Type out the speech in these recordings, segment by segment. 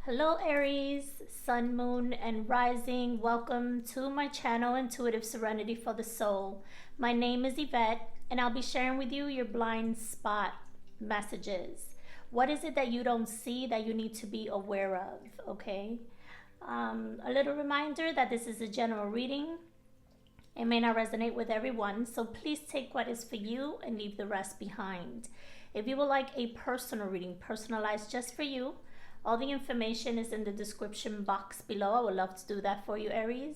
Hello Aries, Sun, Moon, and Rising. Welcome to my channel, Intuitive Serenity for the Soul. My name is Yvette, and I'll be sharing with you your blind spot messages. What is it that you don't see that you need to be aware of, okay? A little reminder that this is a general reading. It may not resonate with everyone, so please take what is for you and leave the rest behind. If you would like a personal reading, personalized just for you, all the information is in the description box below. I would love to do that for you, Aries.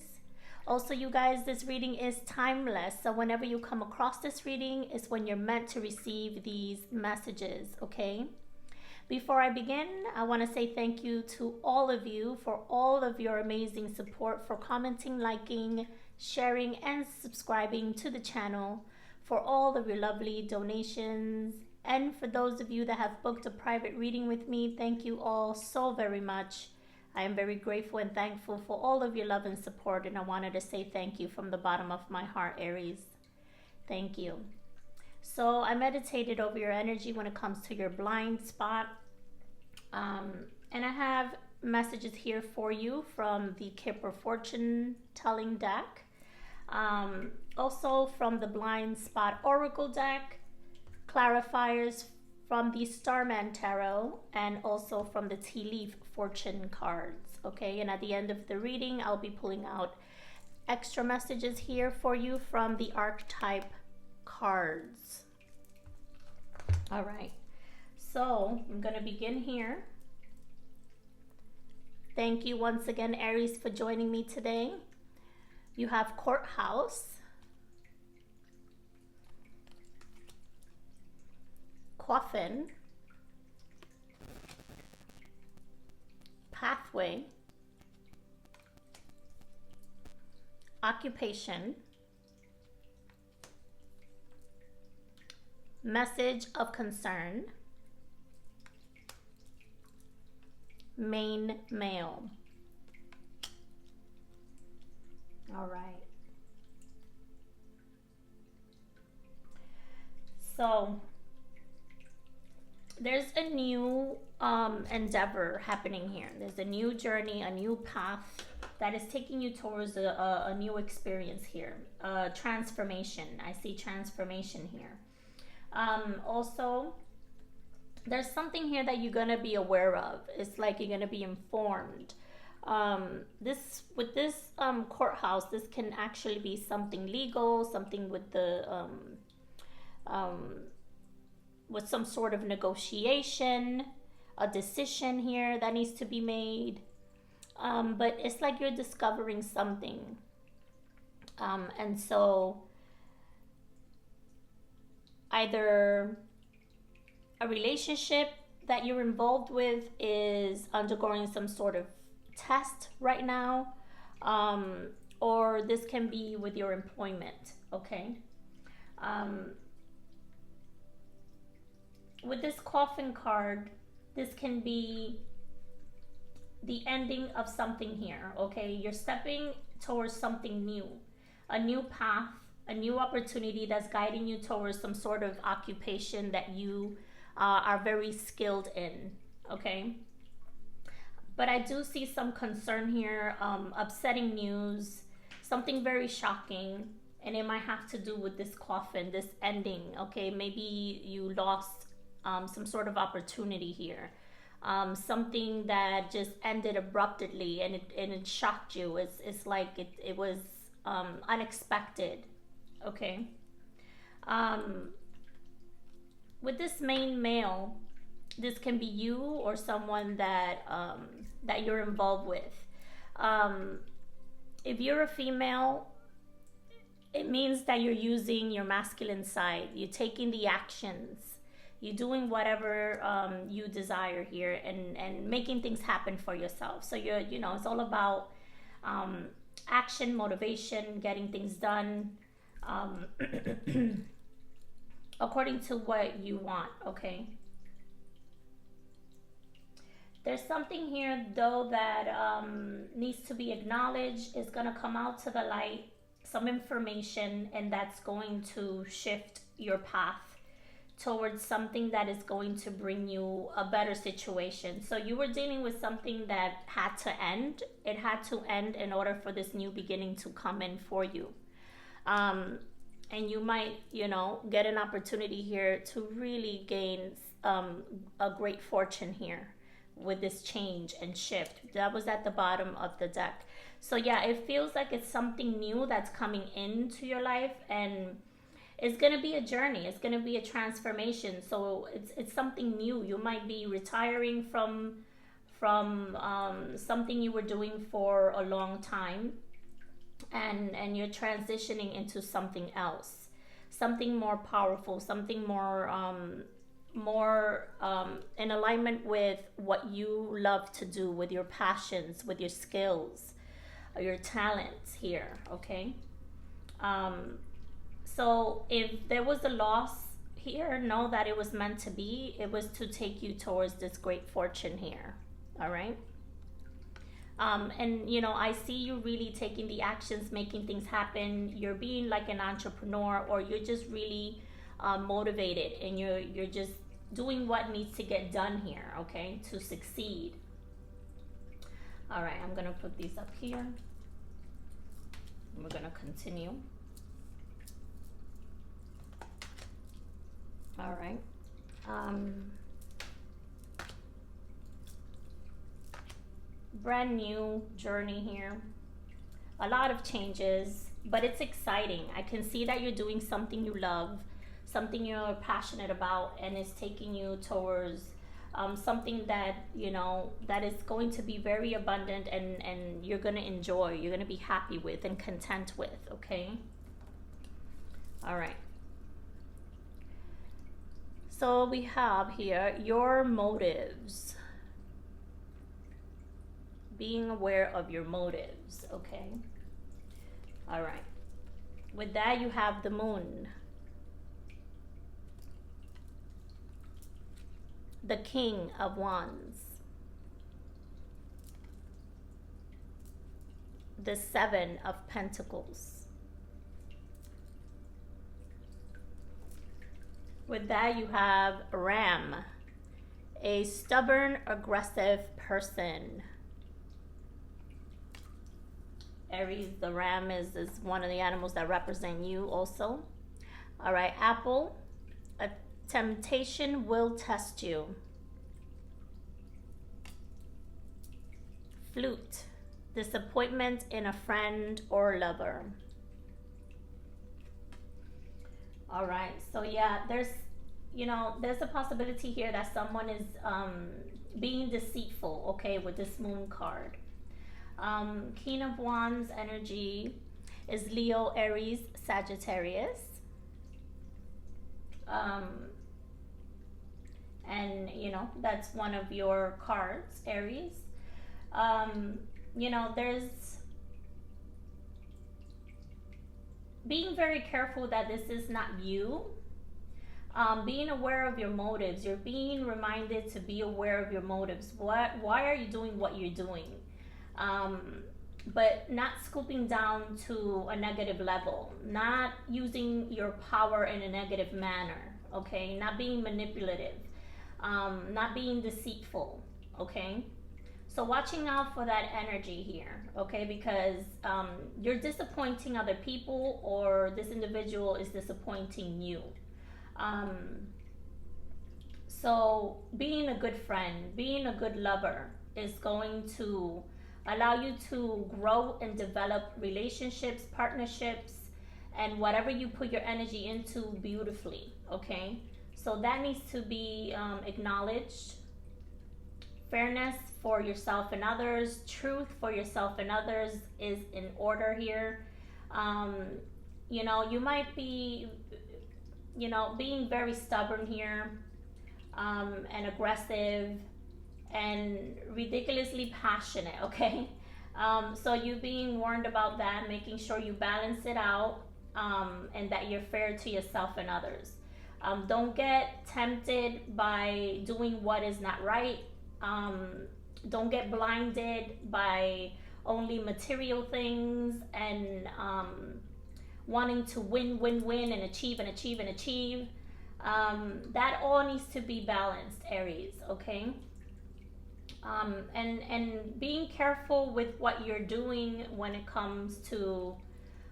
Also, you guys, this reading is timeless. So whenever you come across this reading is when you're meant to receive these messages, okay? Before I begin, I want to say thank you to all of you for all of your amazing support, for commenting, liking, sharing, and subscribing to the channel, for all of your lovely donations. And for those of you that have booked a private reading with me, thank you all so very much. I am very grateful and thankful for all of your love and support, and I wanted to say thank you from the bottom of my heart, Aries. Thank you. So I meditated over your energy when it comes to your blind spot. And I have messages here for you from the Kipper Fortune Telling deck. Also from the Blind Spot Oracle deck. Clarifiers from the Starman Tarot, and also from the Tea Leaf Fortune cards, okay? And at the end of the reading, I'll be pulling out extra messages here for you from the archetype cards. All right, so I'm gonna begin here. Thank you once again, Aries, for joining me today. You have Courthouse, Coffin, Pathway, Occupation, Message of Concern, Main Male. All right. So there's a new endeavor happening here. There's a new journey, a new path that is taking you towards a new experience here. Transformation. I see transformation here. Also, there's something here that you're going to be aware of. It's like you're going to be informed. With this courthouse, this can actually be something legal, something with the with some sort of negotiation, a decision here that needs to be made. But it's like you're discovering something. And so either a relationship that you're involved with is undergoing some sort of test right now, or this can be with your employment, okay? With this Coffin card, this can be the ending of something here, okay? You're stepping towards something new, a new path, a new opportunity that's guiding you towards some sort of occupation that you are very skilled in, okay? But I do see some concern here, upsetting news, something very shocking, and it might have to do with this coffin, this ending, okay? Maybe you lost some sort of opportunity here, something that just ended abruptly, and it shocked you. It's like it was unexpected, okay? With this main male, this can be you or someone that that you're involved with. If you're a female, it means that you're using your masculine side. You're taking the actions. You're doing whatever you desire here, and making things happen for yourself. So it's all about action, motivation, getting things done according to what you want, okay? There's something here, though, that needs to be acknowledged. It's going to come out to the light, some information, and that's going to shift your path towards something that is going to bring you a better situation. So you were dealing with something that had to end. It had to end in order for this new beginning to come in for you. And you might, get an opportunity here to really gain a great fortune here with this change and shift. That was at the bottom of the deck. So yeah, it feels like it's something new that's coming into your life, and it's going to be a journey. It's going to be a transformation. So it's something new. You might be retiring from something you were doing for a long time, and you're transitioning into something else, something more powerful, something more in alignment with what you love to do, with your passions, with your skills, your talents here. Okay. So if there was a loss here, know that it was meant to be. It was to take you towards this great fortune here. All right. And I see you really taking the actions, making things happen. You're being like an entrepreneur, or you're just really motivated, and you're just doing what needs to get done here, okay, to succeed. All right, I'm gonna put these up here. We're gonna continue. All right. Brand new journey here. A lot of changes, but it's exciting. I can see that you're doing something you love, something you're passionate about, and it's taking you towards something that that is going to be very abundant, and you're going to enjoy, you're going to be happy with and content with. Okay. All right. So we have here your motives. Being aware of your motives. Okay. All right. With that, you have the moon, the King of Wands, the Seven of Pentacles. With that, you have Ram, a stubborn, aggressive person. Aries, the ram is one of the animals that represent you also. All right, Apple, a temptation will test you. Flute, disappointment in a friend or lover. All right, so yeah, there's a possibility here that someone is being deceitful, okay, with this moon card. King of Wands energy is Leo, Aries, Sagittarius. And that's one of your cards, Aries. There's being very careful that this is not you. Being aware of your motives. You're being reminded to be aware of your motives. Why are you doing what you're doing? But not scooping down to a negative level, not using your power in a negative manner, okay? Not being manipulative, not being deceitful, okay? So watching out for that energy here, okay? Because you're disappointing other people, or this individual is disappointing you. So being a good friend, being a good lover is going to allow you to grow and develop relationships, partnerships, and whatever you put your energy into beautifully, okay? So that needs to be acknowledged. Fairness for yourself and others, truth for yourself and others is in order here. You might be, being very stubborn here, and aggressive, and ridiculously passionate, okay? So you being warned about that, making sure you balance it out, and that you're fair to yourself and others. Don't get tempted by doing what is not right. Don't get blinded by only material things and wanting to win and achieve. That all needs to be balanced, Aries, okay? And being careful with what you're doing when it comes to,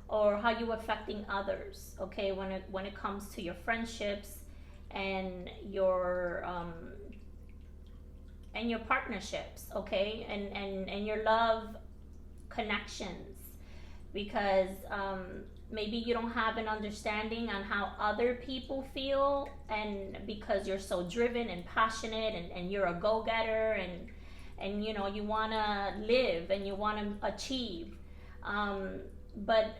or how you affecting others, okay? When it comes to your friendships and your partnerships, okay? And your love connections, because maybe you don't have an understanding on how other people feel, and because you're so driven and passionate, and you're a go-getter, and you know, you want to live and you want to achieve, but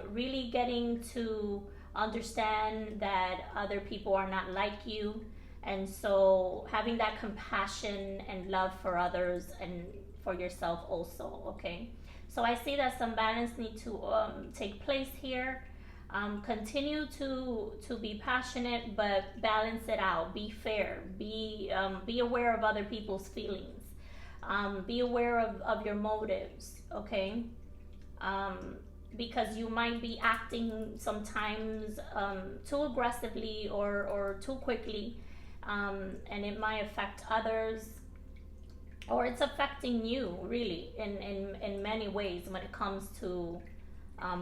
really getting to understand that other people are not like you, and so having that compassion and love for others and for yourself also, okay? So I see that some balance need to take place here. Continue to be passionate, but balance it out. Be fair. Be aware of other people's feelings. Be aware of your motives, okay? Because you might be acting sometimes too aggressively or too quickly, and it might affect others, or it's affecting you really in many ways when it comes to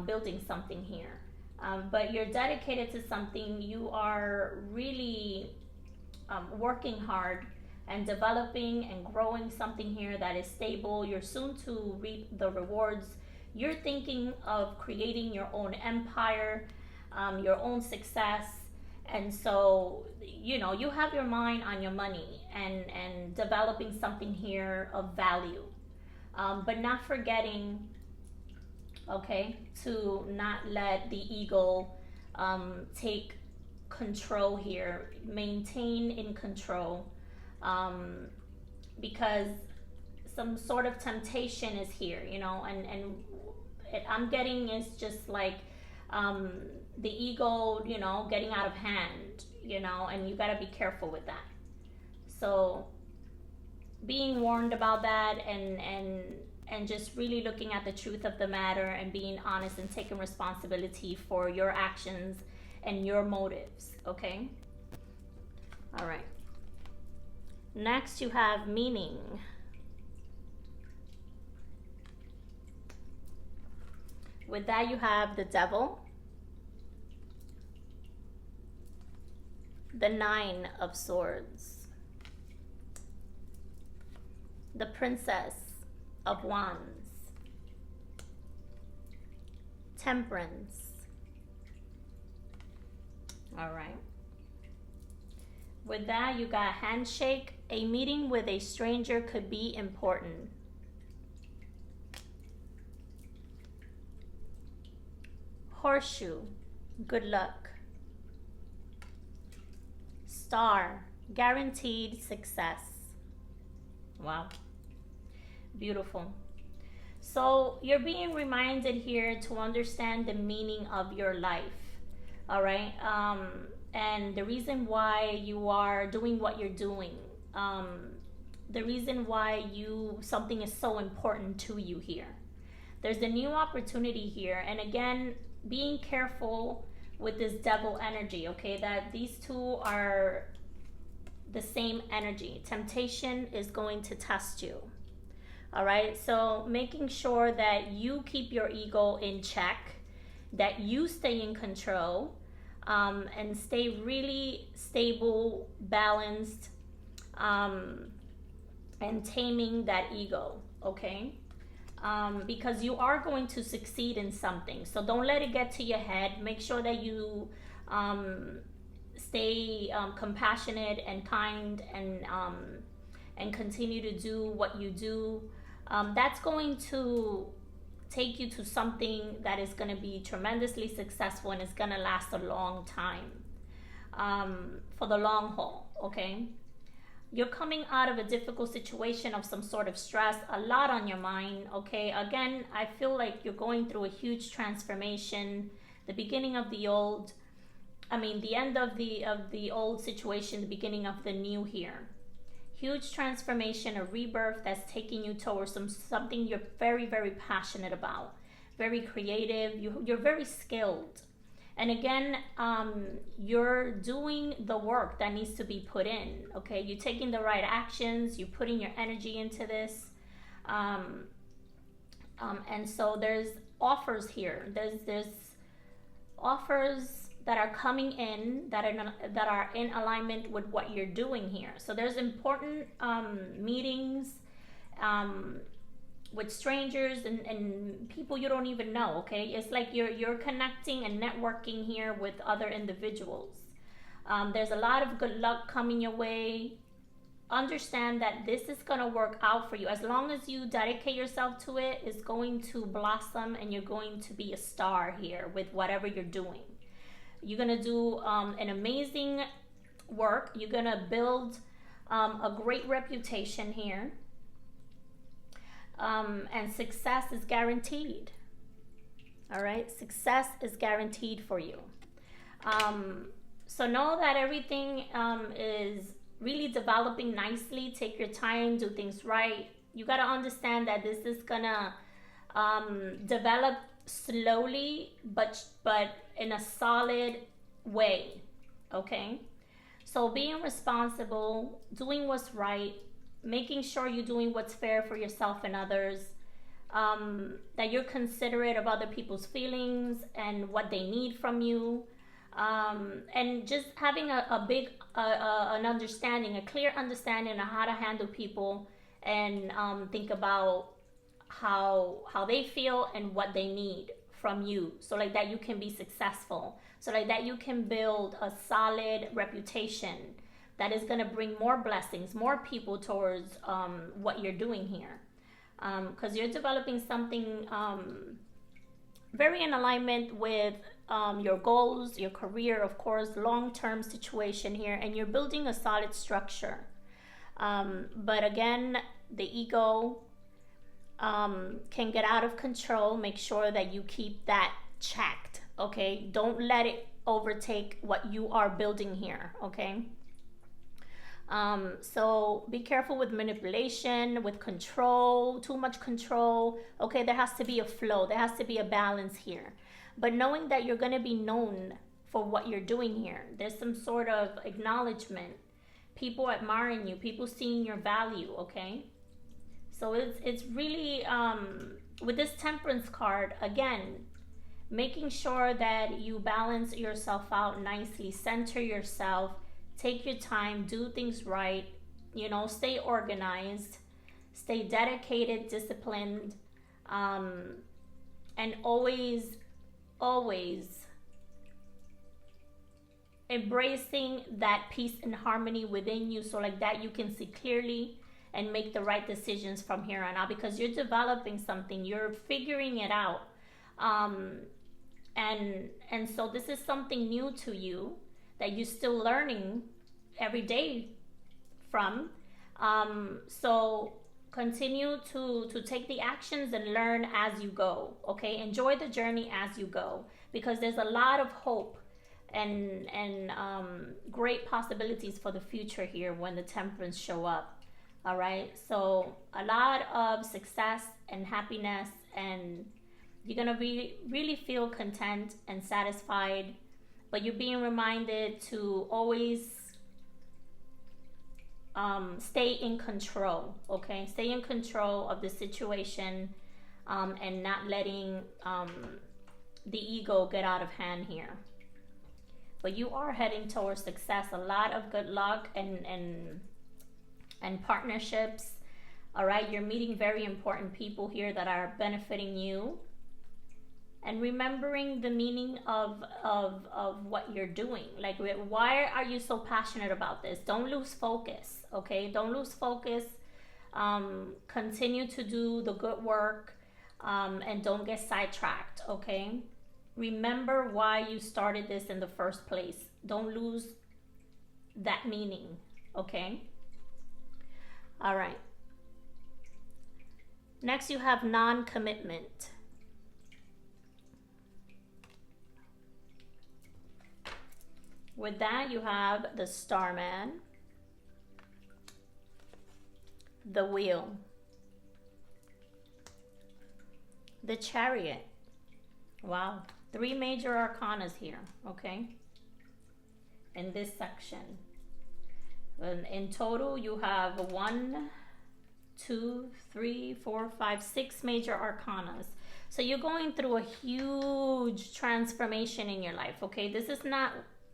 building something here. But you're dedicated to something. You are really working hard and developing and growing something here that is stable. You're soon to reap the rewards. You're thinking of creating your own empire, your own success. And so, you know, you have your mind on your money and developing something here of value, but not forgetting, okay, to not let the ego take control here. Maintain in control, because some sort of temptation is here, you know, and I'm getting is just like the ego, you know, getting out of hand, you know, and you got to be careful with that. So being warned about that, and just really looking at the truth of the matter and being honest and taking responsibility for your actions and your motives, okay? All right. Next, you have meaning. With that, you have the Devil, the Nine of Swords, the Princess of Wands, Temperance. All right. With that, you got handshake. A meeting with a stranger could be important. Horseshoe, good luck. Star, guaranteed success. Wow. Beautiful. So you're being reminded here to understand the meaning of your life. All right. And the reason why you are doing what you're doing. The reason why something is so important to you here. There's a new opportunity here. And again, being careful with this Devil energy, okay? That these two are the same energy. Temptation is going to test you. All right? So making sure that you keep your ego in check, that you stay in control, and stay really stable, balanced, and taming that ego, okay? Because you are going to succeed in something. So don't let it get to your head. Make sure that you stay compassionate and kind, and continue to do what you do. That's going to take you to something that is going to be tremendously successful, and it's going to last a long time, for the long haul, okay? You're coming out of a difficult situation of some sort of stress, a lot on your mind, okay? Again, I feel like you're going through a huge transformation, the beginning of the old, the end of the old situation, the beginning of the new here. Huge transformation, a rebirth that's taking you towards something you're very, very passionate about, very creative. You're very skilled. And again, you're doing the work that needs to be put in, okay? You're taking the right actions, you're putting your energy into this. And so there's offers here. There's offers that are coming in that are in alignment with what you're doing here. So there's important meetings with strangers and people you don't even know, okay? It's like you're connecting and networking here with other individuals. There's a lot of good luck coming your way. Understand that this is going to work out for you. As long as you dedicate yourself to it, it's going to blossom and you're going to be a star here with whatever you're doing. You're going to do an amazing work. You're going to build a great reputation here. And success is guaranteed. All right, success is guaranteed for you. So know that everything is really developing nicely. Take your time, do things right. You got to understand that this is gonna develop slowly, but in a solid way. Okay, so being responsible, doing what's right, making sure you're doing what's fair for yourself and others, that you're considerate of other people's feelings and what they need from you, and just having an understanding, a clear understanding of how to handle people and think about how they feel and what they need from you, so like that you can be successful, so like that you can build a solid reputation that is going to bring more blessings, more people towards what you're doing here. Because you're developing something very in alignment with your goals, your career, of course, long-term situation here, and you're building a solid structure. But again, the ego can get out of control. Make sure that you keep that checked, okay? Don't let it overtake what you are building here, okay? So be careful with manipulation, with control, too much control. Okay, there has to be a flow. There has to be a balance here. But knowing that you're going to be known for what you're doing here. There's some sort of acknowledgement. People admiring you. People seeing your value, okay? So it's really, with this Temperance card, again, making sure that you balance yourself out nicely. Center yourself. Take your time, do things right, you know, stay organized, stay dedicated, disciplined, and always embracing that peace and harmony within you, so like that you can see clearly and make the right decisions from here on out, because you're developing something, you're figuring it out. And so this is something new to you that you're still learning every day from. So continue to take the actions and learn as you go, okay? Enjoy the journey as you go, because there's a lot of hope and great possibilities for the future here when the Temperance show up. All right, so a lot of success and happiness, and you're gonna really feel content and satisfied. But you're being reminded to always stay in control, okay? Stay in control of the situation, and not letting the ego get out of hand here. But you are heading towards success. A lot of good luck and partnerships. All right, you're meeting very important people here that are benefiting you. And remembering the meaning of what you're doing. Like, why are you so passionate about this? Don't lose focus, okay? Don't lose focus. Continue to do the good work, and don't get sidetracked, okay? Remember why you started this in the first place. Don't lose that meaning, okay? All right. Next, you have non-commitment. With that, you have the Starman, the Wheel, the Chariot. Wow. 3 major arcanas here, okay, in this section. And in total, you have 1, 2, 3, 4, 5, 6 major arcanas. So you're going through a huge transformation in your life, okay? This is not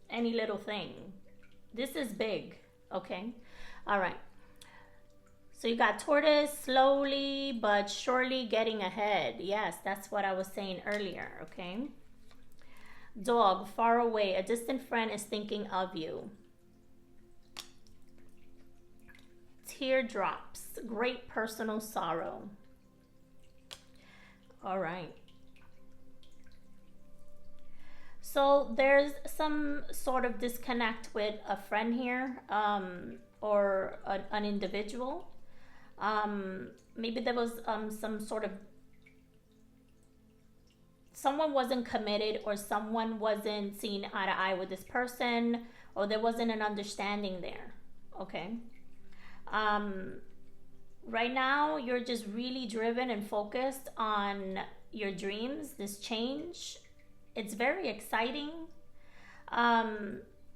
any little thing. This is big, okay? All right. So you got tortoise, slowly but surely getting ahead. Yes, that's what I was saying earlier, okay? Dog, far away. A distant friend is thinking of you. Teardrops, great personal sorrow. All right. So there's some sort of disconnect with a friend here, or an individual. Maybe there was some sort of, someone wasn't committed, or someone wasn't seeing eye to eye with this person, or there wasn't an understanding there, okay? Right now, you're just really driven and focused on your dreams, this change. It's very exciting.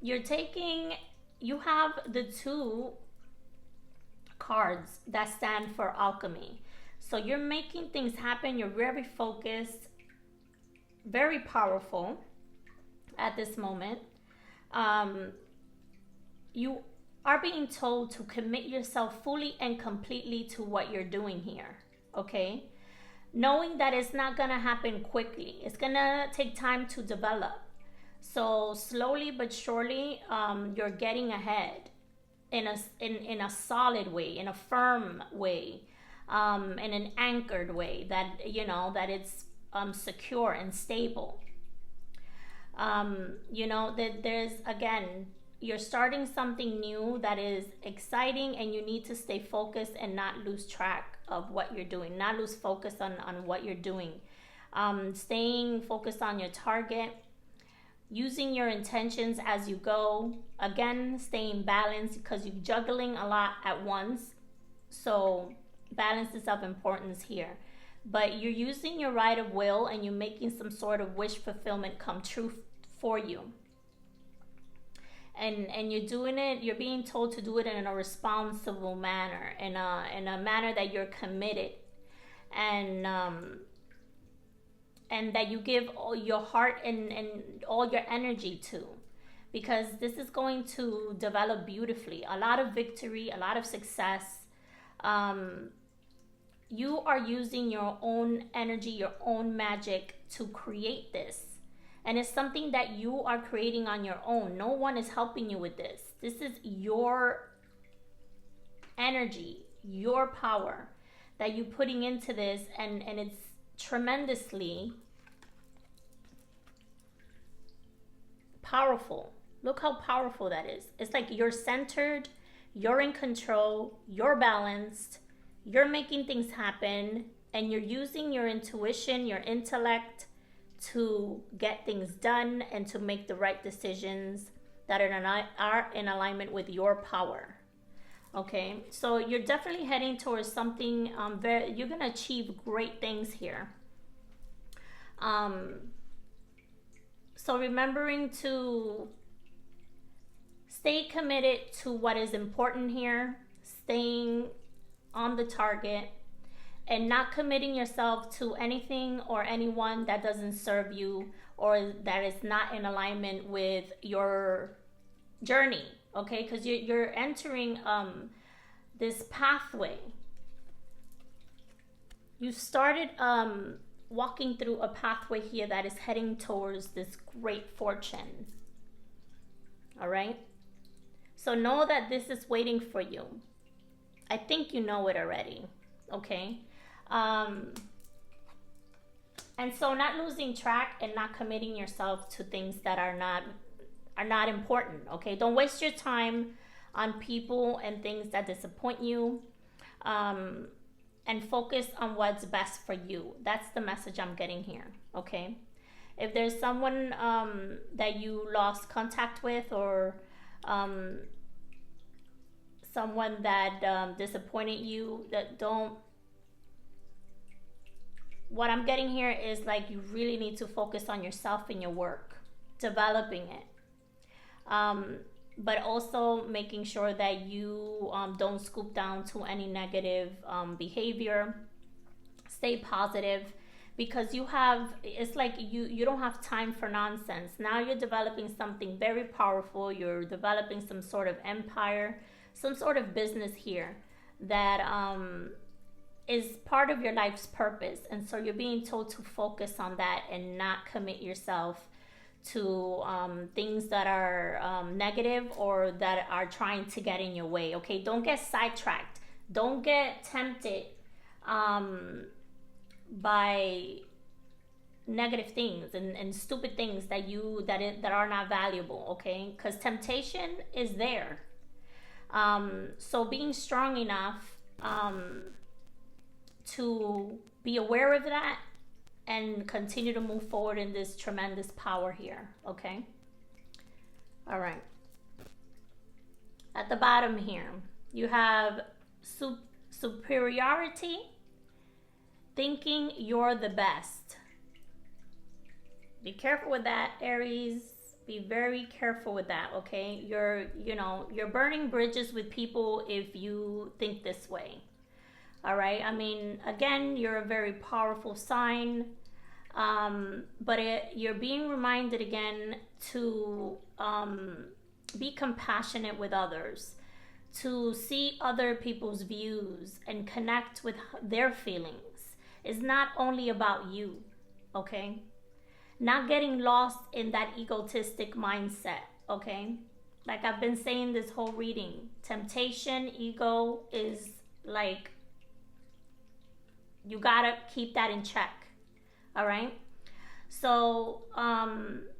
You have the 2 cards that stand for alchemy. So you're making things happen. You're very focused, very powerful at this moment. You are being told to commit yourself fully and completely to what you're doing here, okay? Knowing that it's not gonna happen quickly. It's gonna take time to develop. So slowly but surely, you're getting ahead in a solid way, in a firm way, in an anchored way that, you know, that it's secure and stable. You know, that there's, again, you're starting something new that is exciting, and you need to stay focused and not lose track of what you're doing, not lose focus on what you're doing. Staying focused on your target, using your intentions as you go. Again, staying balanced, because you're juggling a lot at once. So balance is of importance here. But you're using your right of will, and you're making some sort of wish fulfillment come true for you. And you're doing it, you're being told to do it in a responsible manner, in a manner that you're committed, and that you give all your heart and all your energy to, because this is going to develop beautifully. A lot of victory, a lot of success. You are using your own energy, your own magic to create this. And it's something that you are creating on your own. No one is helping you with this. This is your energy, your power that you're putting into this. And it's tremendously powerful. Look how powerful that is. It's like you're centered, you're in control, you're balanced, you're making things happen, and you're using your intuition, your intellect, to get things done and to make the right decisions that are in alignment with your power. Okay, so you're definitely heading towards something you're gonna achieve great things here. So remembering to stay committed to what is important here, staying on the target, and not committing yourself to anything or anyone that doesn't serve you, or that is not in alignment with your journey, okay? Because you're entering this pathway. You started walking through a pathway here that is heading towards this great fortune, all right? So know that this is waiting for you. I think you know it already, okay? And so not losing track and not committing yourself to things that are not important, okay? Don't waste your time on people and things that disappoint you, and focus on what's best for you. That's the message I'm getting here, okay? If there's someone that you lost contact with, or someone that disappointed you, that don't what I'm getting here is like you really need to focus on yourself and your work, developing it. But also making sure that you don't scoop down to any negative behavior. Stay positive, because it's like you don't have time for nonsense. Now you're developing something very powerful. You're developing some sort of empire, some sort of business here that is part of your life's purpose. And so you're being told to focus on that and not commit yourself to things that are negative or that are trying to get in your way. Okay, don't get sidetracked. Don't get tempted by negative things and stupid things that are not valuable. Okay, because temptation is there. So being strong enough to be aware of that and continue to move forward in this tremendous power here. Okay, all right. At the bottom here you have superiority, thinking you're the best. Be careful with that, Aries. Be very careful with that. Okay, you're burning bridges with people if you think this way. All right, I mean, again, you're a very powerful sign, but you're being reminded again to be compassionate with others, to see other people's views and connect with their feelings. It's not only about you. Okay, not getting lost in that egotistic mindset. Okay, like I've been saying this whole reading, temptation, ego is like, you gotta keep that in check. All right, so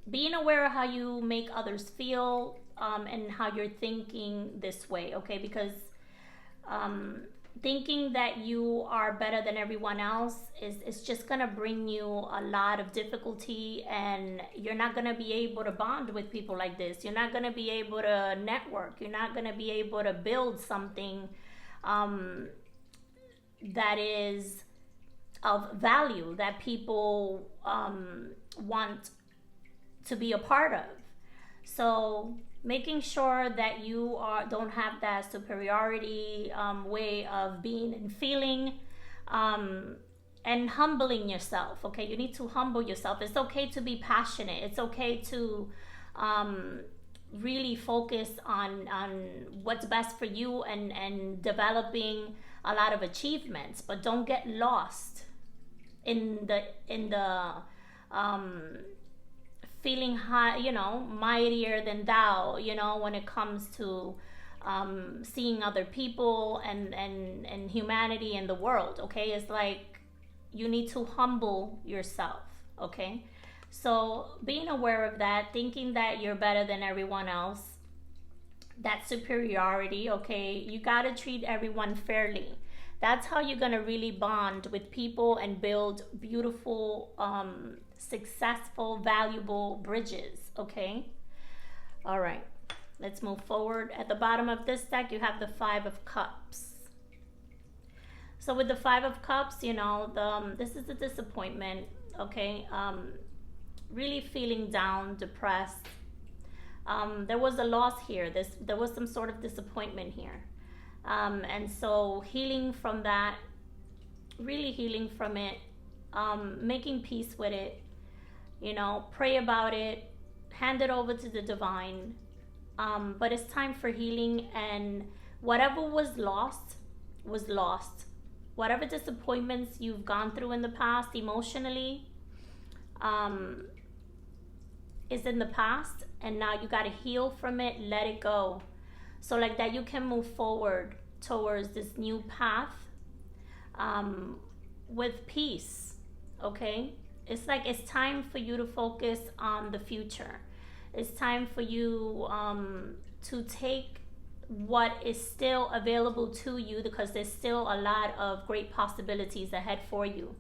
being aware of how you make others feel and how you're thinking this way. Okay, because thinking that you are better than everyone else is just gonna bring you a lot of difficulty, and you're not gonna be able to bond with people like this. You're not gonna be able to network. You're not gonna be able to build something that is of value, that people want to be a part of. So making sure that you don't have that superiority way of being and feeling, and humbling yourself. Okay, you need to humble yourself. It's okay to be passionate. It's okay to really focus on what's best for you and developing a lot of achievements, but don't get lost in the feeling high, mightier than thou, when it comes to seeing other people and humanity and the world. Okay, it's like you need to humble yourself. Okay, so being aware of that, thinking that you're better than everyone else, that superiority. Okay, you got to treat everyone fairly. That's how you're going to really bond with people and build beautiful, successful, valuable bridges. Okay, all right, let's move forward. At the bottom of this deck you have the Five of Cups. So with the Five of Cups, this is a disappointment. Okay, really feeling down, depressed. There was a loss here. There was some sort of disappointment here. And so healing from that, really healing from it, making peace with it, pray about it, hand it over to the divine. But it's time for healing, and whatever was lost was lost. Whatever disappointments you've gone through in the past emotionally is in the past, and now you got to heal from it, let it go. So like that you can move forward towards this new path with peace. Okay, it's like it's time for you to focus on the future. It's time for you to take what is still available to you, because there's still a lot of great possibilities ahead for you.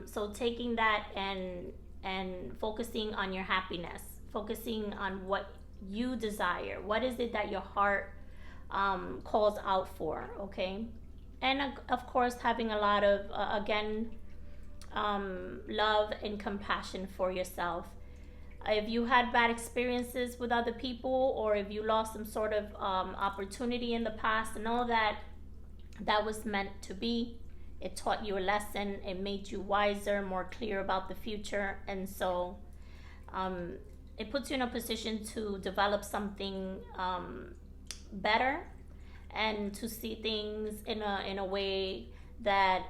So taking that and focusing on your happiness, focusing on what you desire. What is it that your heart calls out for? Okay, and of course having a lot of love and compassion for yourself. If you had bad experiences with other people, or if you lost some sort of opportunity in the past, know that that was meant to be. It taught you a lesson. It made you wiser, more clear about the future. And so it puts you in a position to develop something better, and to see things in a way that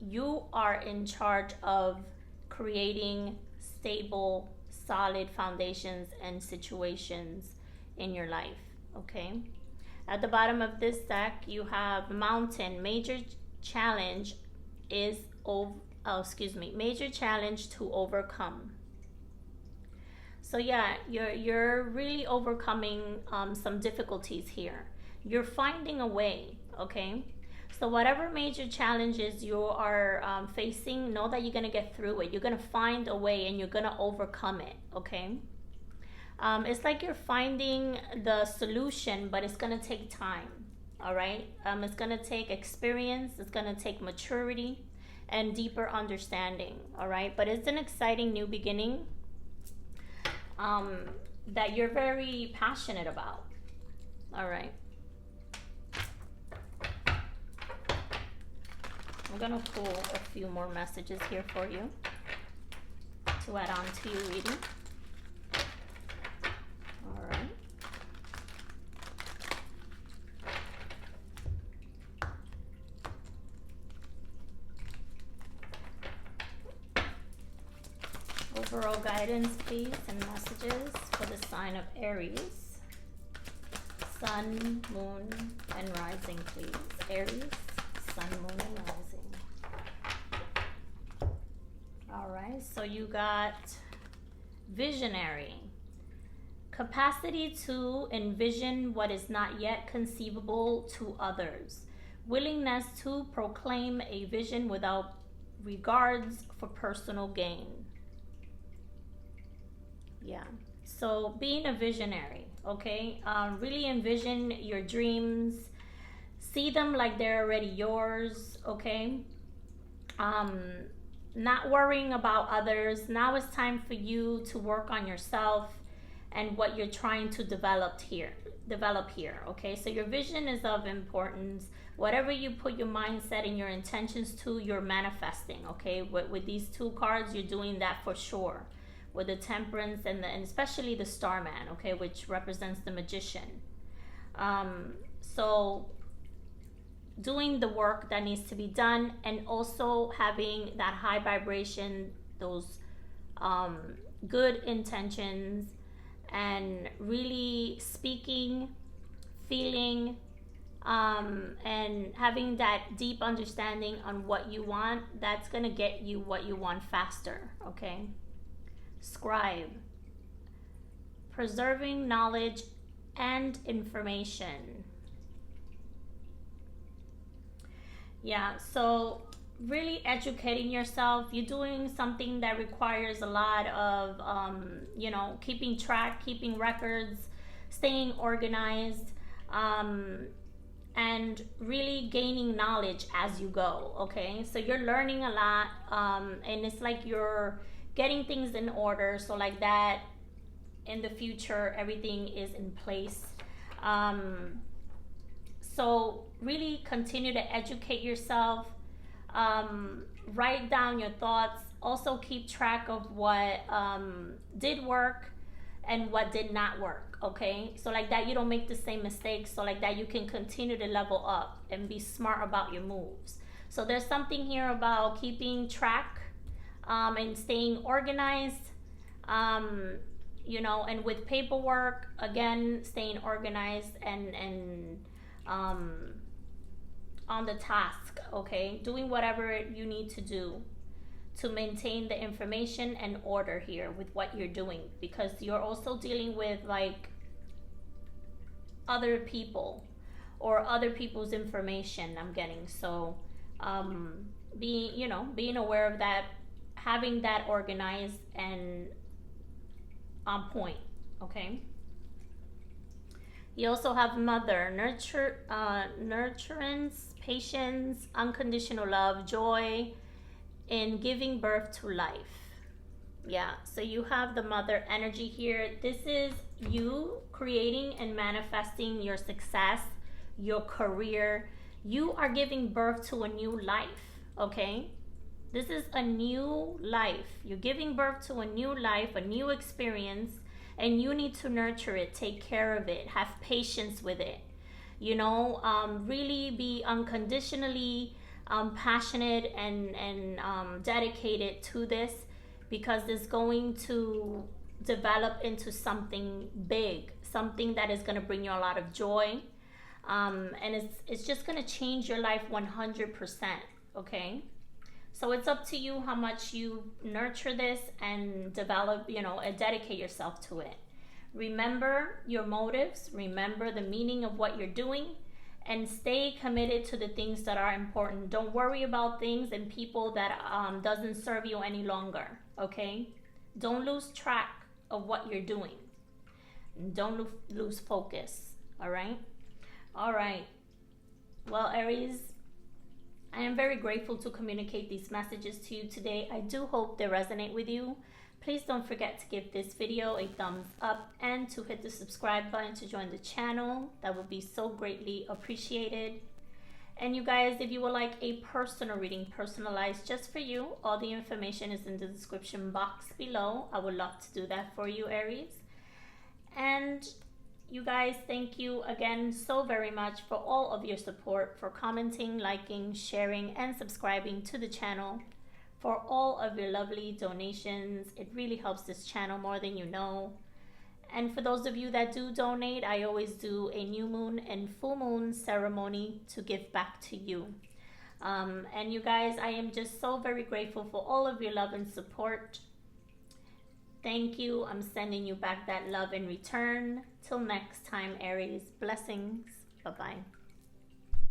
you are in charge of creating stable, solid foundations and situations in your life. Okay. At the bottom of this deck, you have Mountain. Major challenge is major challenge to overcome. So yeah, you're really overcoming some difficulties here. You're finding a way. Okay. So whatever major challenges you are facing, know that you're going to get through it. You're going to find a way, and you're going to overcome it. Okay. It's like you're finding the solution, but it's going to take time. All right. It's going to take experience. It's going to take maturity and deeper understanding. All right. But it's an exciting new beginning that you're very passionate about. All right. I'm going to pull a few more messages here for you to add on to your reading. All right. Overall guidance, please, and messages for the sign of Aries. Sun, moon, and rising, please. Aries, sun, moon, and rising. All right, so you got visionary. Capacity to envision what is not yet conceivable to others. Willingness to proclaim a vision without regards for personal gain. Yeah, so being a visionary, okay? Really envision your dreams. See them like they're already yours, okay? Not worrying about others. Now it's time for you to work on yourself and what you're trying to develop here, okay? So your vision is of importance. Whatever you put your mindset and your intentions to, you're manifesting, okay? With these two cards, you're doing that for sure. With the Temperance and especially the Starman, okay, which represents the Magician. So doing the work that needs to be done, and also having that high vibration, those good intentions, and really speaking, feeling, and having that deep understanding on what you want. That's gonna get you what you want faster, okay? Scribe. Preserving knowledge and information. Yeah, so really educating yourself. You're doing something that requires a lot of, keeping track, keeping records, staying organized, and really gaining knowledge as you go, okay? So you're learning a lot, and it's like you're getting things in order, so like that in the future everything is in place. So really continue to educate yourself, write down your thoughts, also keep track of what did work and what did not work, okay? So like that you don't make the same mistakes, so like that you can continue to level up and be smart about your moves. So there's something here about keeping track, and staying organized, and with paperwork, again, staying organized and on the task, okay? Doing whatever you need to do to maintain the information and order here with what you're doing, because you're also dealing with like other people or other people's information I'm getting. So being aware of that, having that organized and on point, okay? You also have Mother, nurturance, patience, unconditional love, joy, in giving birth to life. Yeah, so you have the mother energy here. This is you creating and manifesting your success, your career. You are giving birth to a new life, okay? This is a new life. You're giving birth to a new life, a new experience, and you need to nurture it, take care of it, have patience with it. You know, really be unconditionally passionate and dedicated to this, because it's going to develop into something big, something that is going to bring you a lot of joy, and it's just going to change your life 100%. Okay, so it's up to you how much you nurture this and develop, you know, and dedicate yourself to it. Remember your motives, remember the meaning of what you're doing, and stay committed to the things that are important. Don't worry about things and people that doesn't serve you any longer, okay? Don't lose track of what you're doing. Don't lose focus, all right? All right. Well, Aries, I am very grateful to communicate these messages to you today. I do hope they resonate with you. Please don't forget to give this video a thumbs up and to hit the subscribe button to join the channel. That would be so greatly appreciated. And you guys, if you would like a personal reading personalized just for you, all the information is in the description box below. I would love to do that for you, Aries. And you guys, thank you again so very much for all of your support, for commenting, liking, sharing, and subscribing to the channel, for all of your lovely donations. It really helps this channel more than you know. And for those of you that do donate, I always do a new moon and full moon ceremony to give back to you. And you guys, I am just so very grateful for all of your love and support. Thank you. I'm sending you back that love in return. Till next time, Aries. Blessings. Bye-bye.